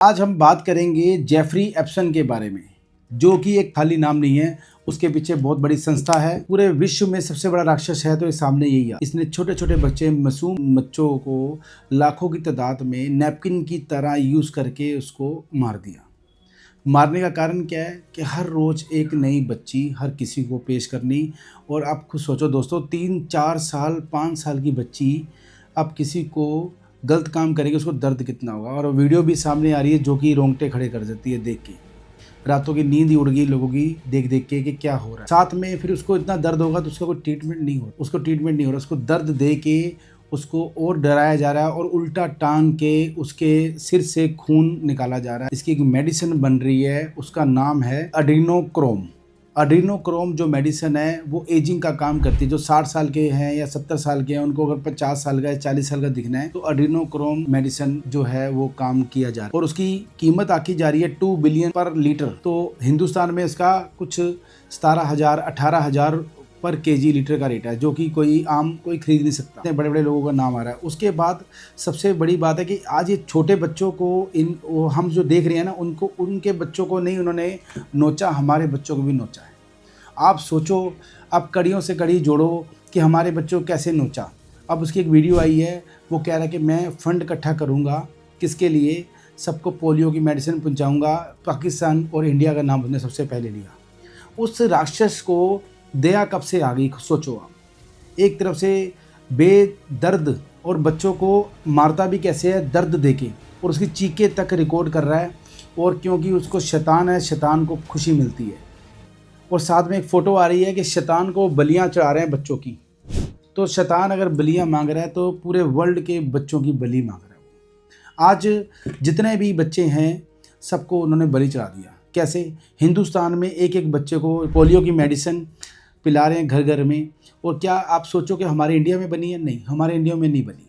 आज हम बात करेंगे जेफरी एप्सन के बारे में, जो कि एक खाली नाम नहीं है। उसके पीछे बहुत बड़ी संस्था है। पूरे विश्व में सबसे बड़ा राक्षस है तो ये सामने यही है। इसने छोटे छोटे बच्चे, मासूम बच्चों को लाखों की तादाद में नैपकिन की तरह यूज़ करके उसको मार दिया। मारने का कारण क्या है कि हर रोज़ एक नई बच्ची हर किसी को पेश करनी। और आप खुद सोचो दोस्तों, 3-4 साल 5 साल की बच्ची अब किसी को गलत काम करेगी, उसको दर्द कितना होगा। और वीडियो भी सामने आ रही है जो कि रोंगटे खड़े कर देती है देख के। रातों की नींद ही उड़ गई लोगों की देख देख के कि क्या हो रहा है। साथ में फिर उसको इतना दर्द होगा तो उसका कोई ट्रीटमेंट नहीं हो, उसको ट्रीटमेंट नहीं हो रहा, उसको दर्द दे के उसको और डराया जा रहा है और उल्टा टांग के उसके सिर से खून निकाला जा रहा है। इसकी एक मेडिसिन बन रही है, उसका नाम है एड्रेनोक्रोम। एड्रेनोक्रोम जो मेडिसिन है वो एजिंग का काम करती है। जो 60 साल के हैं या 70 साल के हैं, उनको अगर 50 साल का या 40 साल का दिखना है तो एड्रेनोक्रोम मेडिसिन जो है वो काम किया जा रहा है। और उसकी कीमत आकी जा रही है 2 बिलियन पर लीटर। तो हिंदुस्तान में इसका कुछ 17,000-18,000 पर केजी लीटर का रेट है, जो कि कोई खरीद नहीं सकता। इतने बड़े बड़े लोगों का नाम आ रहा है। उसके बाद सबसे बड़ी बात है कि आज ये छोटे बच्चों को हम जो देख रहे हैं ना, उनको, उनके बच्चों को नहीं उन्होंने नोचा, हमारे बच्चों को भी नोचा है। आप सोचो, अब कड़ियों से कड़ी जोड़ो कि हमारे बच्चों को कैसे नोचा। अब उसकी एक वीडियो आई है, वो कह रहा है कि मैं फ़ंड इकट्ठा करूँगा, किसके लिए, सबको पोलियो की मेडिसिन पहुँचाऊँगा। पाकिस्तान और इंडिया का नाम उसने सबसे पहले लिया। उस राक्षस को दया कब से आ गई, सोचो आप। एक तरफ से बेदर्द और बच्चों को मारता भी कैसे है, दर्द देके, और उसकी चीखें तक रिकॉर्ड कर रहा है। और क्योंकि उसको शैतान है, शैतान को खुशी मिलती है। और साथ में एक फ़ोटो आ रही है कि शैतान को बलियां चढ़ा रहे हैं बच्चों की। तो शैतान अगर बलियां मांग रहा है तो पूरे वर्ल्ड के बच्चों की बलि मांग रहा है वो। आज जितने भी बच्चे हैं सबको उन्होंने बलि चढ़ा दिया। कैसे? हिंदुस्तान में एक एक बच्चे को पोलियो की मेडिसिन पिला रहे हैं घर घर में। और क्या आप सोचो कि हमारे इंडिया में बनी है? नहीं, हमारे इंडिया में नहीं बनी,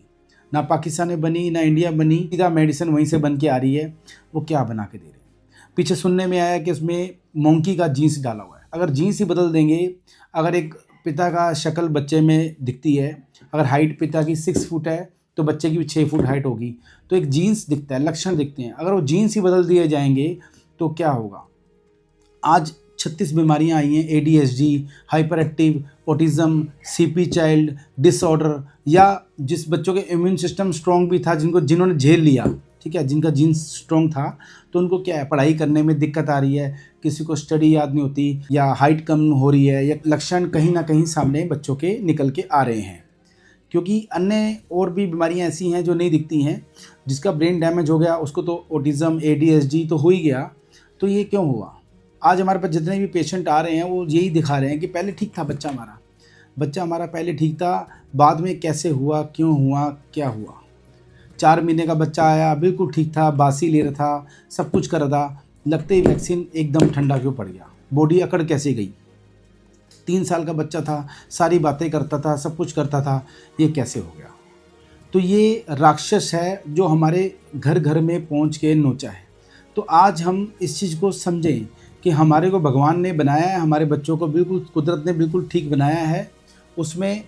ना पाकिस्तान में बनी, ना इंडिया में बनी। सीधा मेडिसिन वहीं से बन के आ रही है। वो क्या बना के दे रहे हैं? पीछे सुनने में आया कि उसमें मोंकी का जीन्स डाला हुआ है। अगर जीन्स ही बदल देंगे, अगर एक पिता का शक्ल बच्चे में दिखती है, अगर हाइट पिता की 6 फुट है तो बच्चे की भी 6 फुट हाइट होगी, तो एक जीन्स दिखता है, लक्षण दिखते हैं। अगर वो जीन्स ही बदल दिए जाएंगे तो क्या होगा? आज 36 बीमारियां आई हैं, ADHD, hyper active, autism, CP child disorder, या जिस बच्चों के इम्यून सिस्टम स्ट्रॉन्ग भी था, जिन्होंने झेल लिया, ठीक है, जिनका जीन स्ट्रॉन्ग था, तो उनको क्या है, पढ़ाई करने में दिक्कत आ रही है, किसी को स्टडी याद नहीं होती, या हाइट कम हो रही है, या लक्षण कहीं ना कहीं सामने बच्चों के निकल के आ रहे हैं। क्योंकि अन्य और भी बीमारियां ऐसी हैं जो नहीं दिखती हैं। जिसका ब्रेन डैमेज हो गया उसको तो ऑटिज़म, ADHD तो हो ही गया। तो ये क्यों हुआ? आज हमारे पास जितने भी पेशेंट आ रहे हैं वो यही दिखा रहे हैं कि पहले ठीक था बच्चा हमारा पहले ठीक था, बाद में कैसे हुआ, क्यों हुआ, क्या हुआ। 4 महीने का बच्चा आया, बिल्कुल ठीक था, बासी ले रहा था, सब कुछ कर रहा था, लगते ही वैक्सीन एकदम ठंडा क्यों पड़ गया, बॉडी अकड़ कैसे गई। 3 साल का बच्चा था, सारी बातें करता था, सब कुछ करता था, ये कैसे हो गया? तो ये राक्षस है जो हमारे घर घर में पहुंच के नोचा है। तो आज हम इस चीज़ को समझें कि हमारे को भगवान ने बनाया है, हमारे बच्चों को बिल्कुल कुदरत ने बिल्कुल ठीक बनाया है। उसमें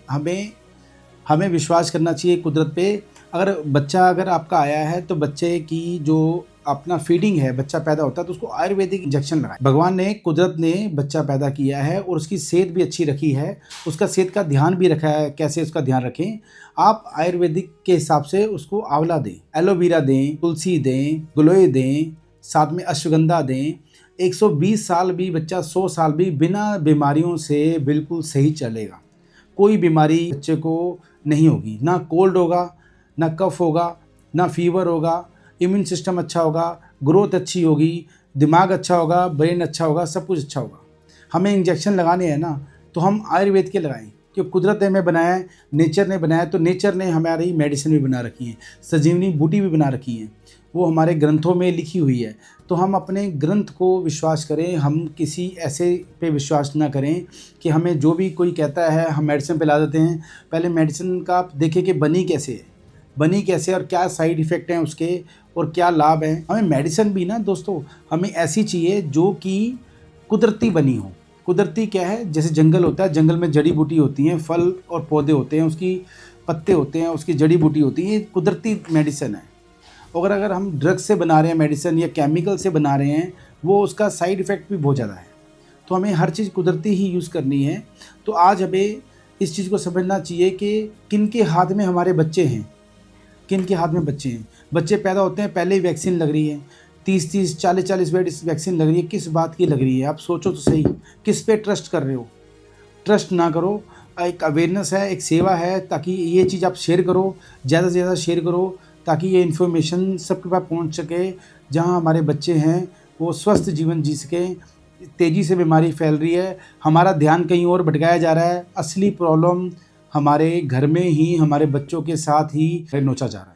हमें विश्वास करना चाहिए कुदरत पे। अगर आपका आया है तो बच्चे की जो अपना फीडिंग है, बच्चा पैदा होता है तो उसको आयुर्वेदिक इंजेक्शन लगाए। भगवान ने, कुदरत ने बच्चा पैदा किया है और उसकी सेहत भी अच्छी रखी है, उसका सेहत का ध्यान भी रखा है। कैसे उसका ध्यान रखें? आप आयुर्वेदिक के हिसाब से उसको आंवला दें, एलोवेरा दें, तुलसी दें, गिलोय दें, साथ में अश्वगंधा दें। 120 साल भी बच्चा, 100 साल भी बिना बीमारियों से बिल्कुल सही चलेगा। कोई बीमारी बच्चे को नहीं होगी, ना कोल्ड होगा, ना कफ होगा, ना फीवर होगा, इम्यून सिस्टम अच्छा होगा, ग्रोथ अच्छी होगी, दिमाग अच्छा होगा, ब्रेन अच्छा होगा, सब कुछ अच्छा होगा। हमें इंजेक्शन लगाने हैं ना तो हम आयुर्वेद के लगाएं, क्योंकि कुदरत ने हमें बनाया है, नेचर ने बनाया है। तो नेचर ने हमारी मेडिसिन भी बना रखी है, संजीवनी बूटी भी बना रखी है, वो हमारे ग्रंथों में लिखी हुई है। तो हम अपने ग्रंथ को विश्वास करें, हम किसी ऐसे पे विश्वास ना करें कि हमें जो भी कोई कहता है हम मेडिसिन पिला देते हैं। पहले मेडिसिन का आप देखें कि बनी कैसे और क्या साइड इफ़ेक्ट हैं उसके और क्या लाभ हैं। हमें मेडिसिन भी ना दोस्तों, हमें ऐसी चाहिए जो कि कुदरती बनी हो। कुदरती क्या है? जैसे जंगल होता है, जंगल में जड़ी बूटी होती हैं, फल और पौधे होते हैं, उसकी पत्ते होते हैं, उसकी जड़ी बूटी होती है, ये कुदरती मेडिसिन है। और अगर हम ड्रग से बना रहे हैं मेडिसिन या केमिकल से बना रहे हैं, वो उसका साइड इफ़ेक्ट भी बहुत ज़्यादा है। तो हमें हर चीज़ कुदरती ही यूज़ करनी है। तो आज हमें इस चीज़ को समझना चाहिए कि किन के हाथ में हमारे बच्चे हैं, किन के हाथ में बच्चे हैं। बच्चे पैदा होते हैं, पहले ही वैक्सीन लग रही है, 30-30, 40-40 वैक्सीन लग रही है। किस बात की लग रही है, आप सोचो तो सही। किस पे ट्रस्ट कर रहे हो? ट्रस्ट ना करो। एक अवेयरनेस है, एक सेवा है, ताकि ये चीज़ आप शेयर करो, ज़्यादा से ज़्यादा शेयर करो, ताकि ये इन्फॉर्मेशन सबके पास पहुंच सके। जहां हमारे बच्चे हैं वो स्वस्थ जीवन जी सकें। तेज़ी से बीमारी फैल रही है, हमारा ध्यान कहीं और भटकाया जा रहा है। असली प्रॉब्लम हमारे घर में ही, हमारे बच्चों के साथ ही नोचा जा रहा है।